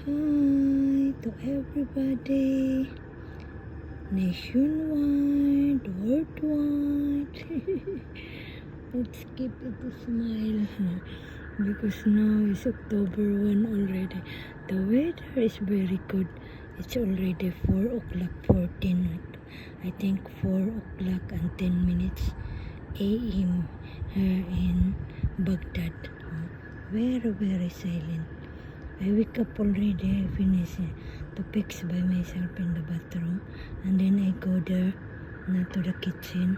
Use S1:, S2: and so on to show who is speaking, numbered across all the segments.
S1: Hi to everybody, nationwide, worldwide. Let's keep it a smile because now is October 1 already. The weather is very good. It's already 4 o'clock 14. I think 4 o'clock and 10 minutes a.m. here in Baghdad. Very silent. I wake up already, I finish to fix by myself in the bathroom, and then I go there to the kitchen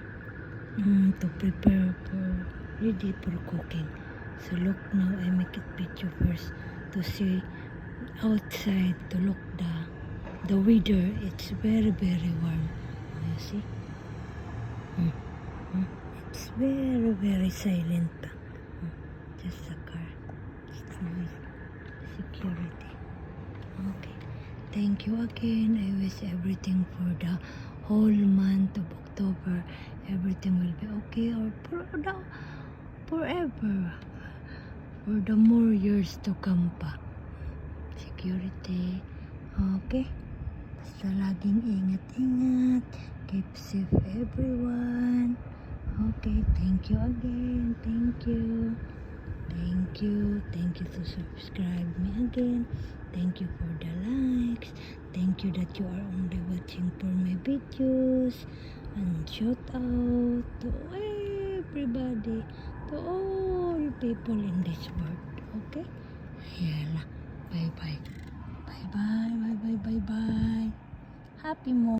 S1: to prepare for ready for cooking. So look, now I make it picture first to see outside, to look the weather. It's very warm. You see? It's very silent. Just a car. It's nice. Security. Okay. Thank you again. I wish everything for the whole month of October. Everything will be okay, or forever. For the more years to come pa. Security. Okay. Basta laging ingat-ingat. Keep safe everyone. Okay. Thank you again. Thank you to subscribe me again. Thank you for the likes. Thank you that you are only watching for my videos. And shout out to everybody, to all people in this world. Okay? Yala. Bye bye. Happy mo.